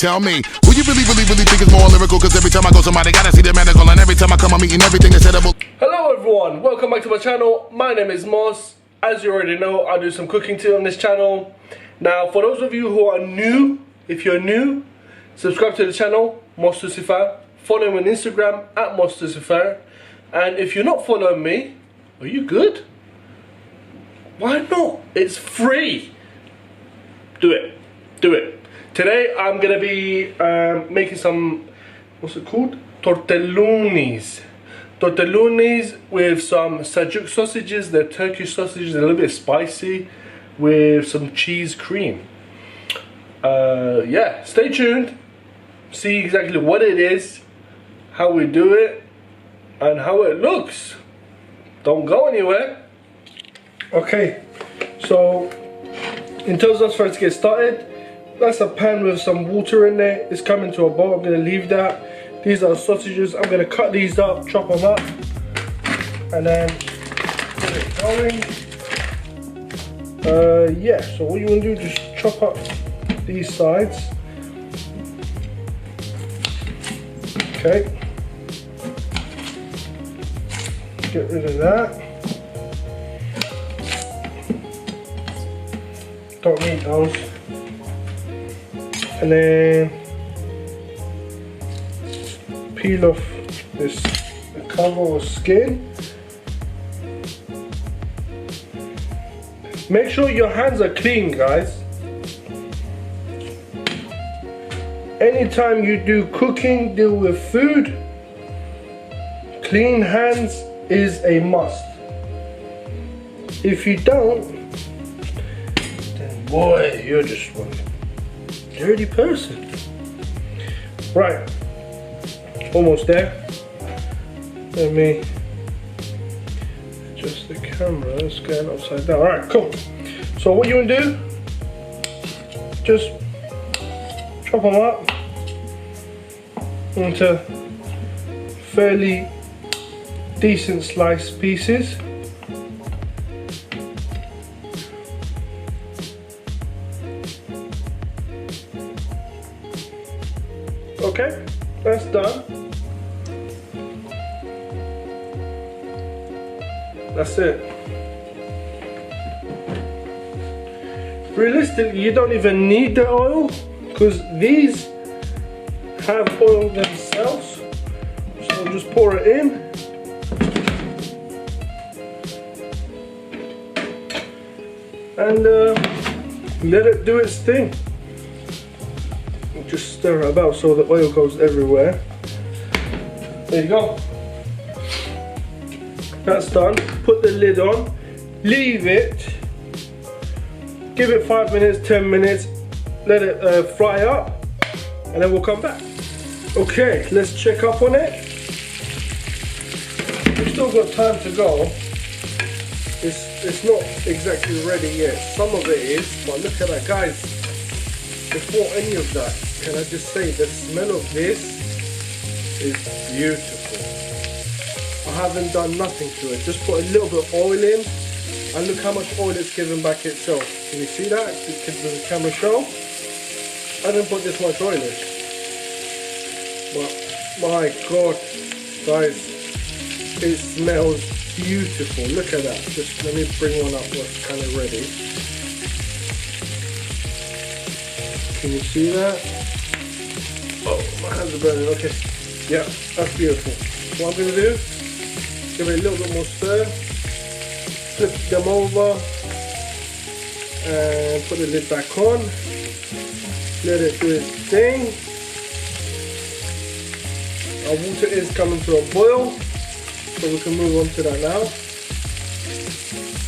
tell me, who you really think is more lyrical? Cause every time I go somebody gotta see the medical, and every time I come I'm eating everything that's edible. Hello everyone, welcome back to my channel. My name is Mos. As you already know, I do some cooking too on this channel. Now for those of you who are new, if you're new, subscribe to the channel, MosToosifar. Follow me on Instagram at MosToosifar. And if you're not following me, are you good? Why not? It's free. Do it. Do it. Today I'm gonna be making some, what's it called? Tortellonis. Tortellonis with some Sucuk sausages. They're Turkish sausages, they're a little bit spicy, with some cheese cream. Yeah, stay tuned. See exactly what it is, how we do it, and how it looks. Don't go anywhere. Okay, so in terms of first get started, that's a pan with some water in there. It's coming to a boil. I'm gonna leave that. These are sausages. I'm gonna cut these up, chop them up, and then get it going. Yeah, so what you wanna do, just chop up these sides. Okay. Get rid of that. Don't need those. And then peel off this cover or skin. Make sure your hands are clean, guys. Anytime you do cooking, deal with food, clean hands is a must. If you don't, then boy, you're just one dirty person. Right, almost there. Let me adjust the camera. It's going upside down. All right, cool. So what you want to do? Just chop them up into fairly decent sliced pieces. Okay, that's done. That's it. Realistically, you don't even need the oil because these have oil themselves. So just pour it in. And let it do its thing. Just stir it about so the oil goes everywhere. There you go. That's done. Put the lid on. Leave it. Give it 5 minutes, 10 minutes. Let it fry up. And then we'll come back. Okay, let's check up on it. We've still got time to go. It's not exactly ready yet. Some of it is, but look at that, guys. Before any of that, can I just say the smell of this is beautiful. I haven't done nothing to it. Just put a little bit of oil in, and look how much oil it's giving back itself. Can you see that? Does the camera show? I didn't put this much oil in. But my God, guys, it smells beautiful. Look at that. Just let me bring one up that's kind of ready. Can you see that? Oh, my hands are burning. Okay. Yeah, that's beautiful. What I'm going to do, give it a little bit more stir, flip them over, and put the lid back on. Let it do its thing. Our water is coming to a boil, so we can move on to that now.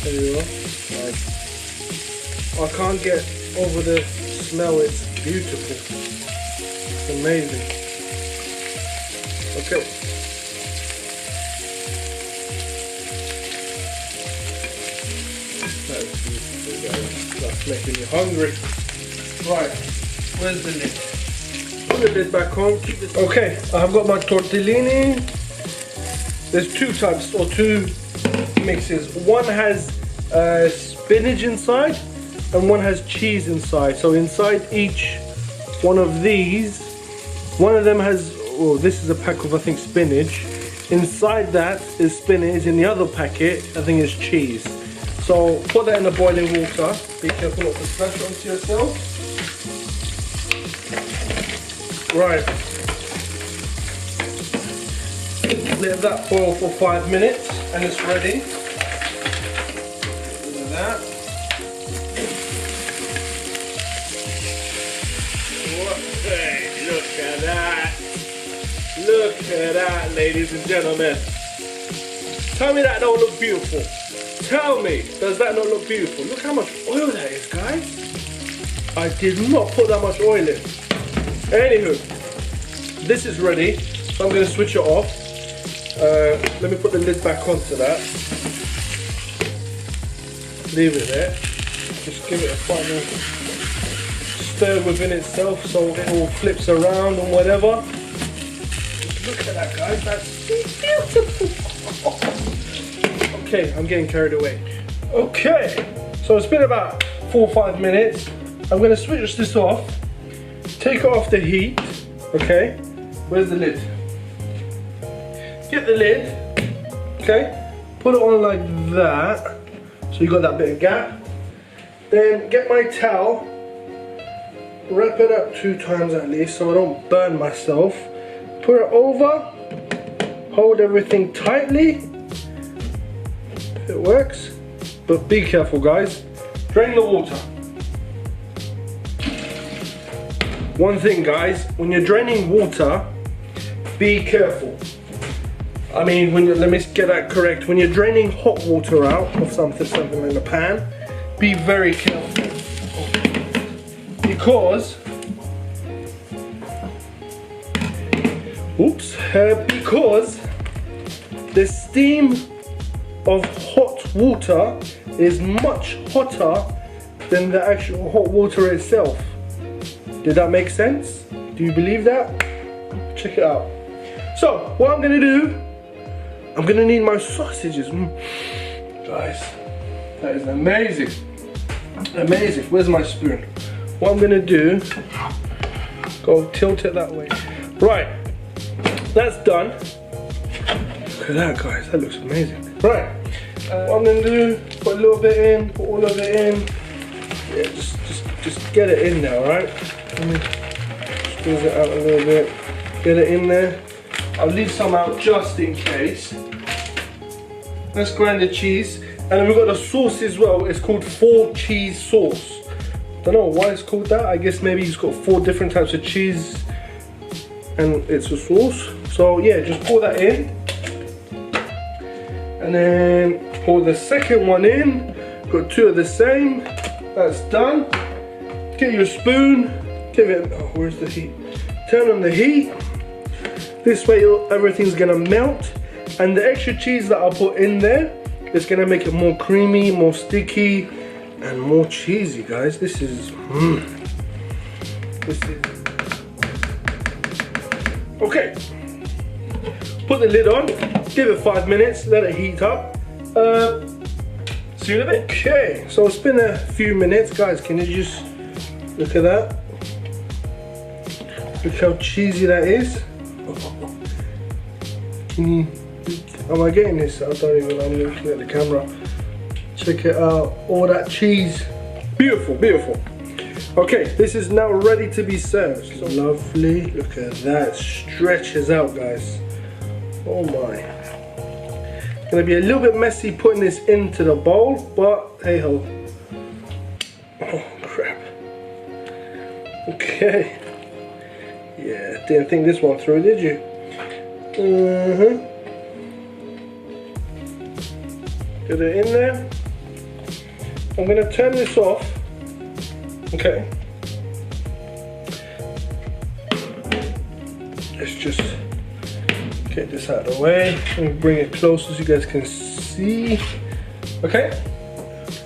There you go. Nice. I can't get over the smell, it's beautiful. It's amazing. Okay. That's beautiful, guys. That's making me hungry. Right, where's the lid? Put the lid back on, keep this. Okay, I've got my tortellini. There's two types or two mixes. One has spinach inside and one has cheese inside. So inside each one of these. One of them has, oh, this is a pack of, I think, spinach. Inside that is spinach. In the other packet, I think it's cheese. So put that in the boiling water. Be careful not to splash onto yourself. Right. Let that boil for 5 minutes and it's ready. Look at that. Hey, look at that. Look at that, ladies and gentlemen. Tell me that don't look beautiful. Tell me, does that not look beautiful? Look how much oil that is, guys. I did not put that much oil in. Anywho, this is ready. So I'm going to switch it off. Let me put the lid back onto that. Leave it there. Just give it a final stir within itself so it all flips around and whatever. Look at that, guys. That's beautiful. Okay, I'm getting carried away. Okay, so it's been about 4 or 5 minutes. I'm going to switch this off. Take it off the heat. Okay, where's the lid? Get the lid, okay, put it on like that, so you got that bit of gap. Then get my towel, wrap it up 2 times at least so I don't burn myself. Put it over, hold everything tightly, if it works, but be careful guys, drain the water. One thing guys, when you're draining water, be careful. I mean, let me get that correct. When you're draining hot water out of something in the pan, be very careful. Because, because the steam of hot water is much hotter than the actual hot water itself. Did that make sense? Do you believe that? Check it out. So, what I'm gonna do, I'm gonna need my sausages. Guys, that is amazing. Amazing. Where's my spoon? What I'm gonna do, go tilt it that way. Right, that's done. Look at that, guys. That looks amazing. Right, what I'm gonna do, put a little bit in, put all of it in. Yeah, just get it in there, alright? Let me squeeze it out a little bit. Get it in there. I'll leave some out just in case. Let's grind the cheese. And then we've got the sauce as well. It's called 4 cheese sauce. Don't know why it's called that. I guess maybe it's got 4 different types of cheese and it's a sauce. So yeah, just pour that in. And then pour the second one in. Got 2 of the same. That's done. Get your spoon. Give it, oh, where's the heat? Turn on the heat. This way everything's gonna melt. And the extra cheese that I put in there is gonna make it more creamy, more sticky, and more cheesy, guys. This is, okay. Put the lid on, give it 5 minutes, let it heat up. See you in a bit. Okay, so it's been a few minutes, guys. Can you just look at that? Look how cheesy that is. Am I getting this? I don't even know. I'm looking at the camera. Check it out. All that cheese. Beautiful, beautiful. Okay, this is now ready to be served. So lovely. Look at that. Stretches out, guys. Oh my. Gonna be a little bit messy putting this into the bowl, but hey ho. Oh crap. Okay. Yeah, didn't think this one through, did you? Get it in there. I'm gonna turn this off. Okay. Let's just get this out of the way. Let me bring it closer so you guys can see. Okay.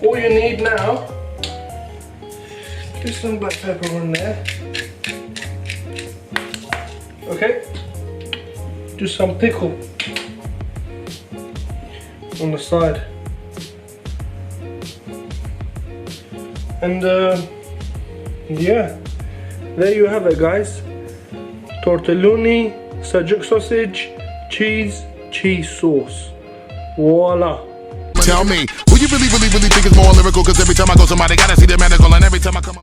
All you need now, get some black pepper on there. Okay. Just some pickle on the side. And yeah, there you have it, guys. Tortelloni, Sucuk sausage, cheese sauce. Voila. Tell me, who you really think is more lyrical? Cause every time I go somebody gotta see the medical, and every time I come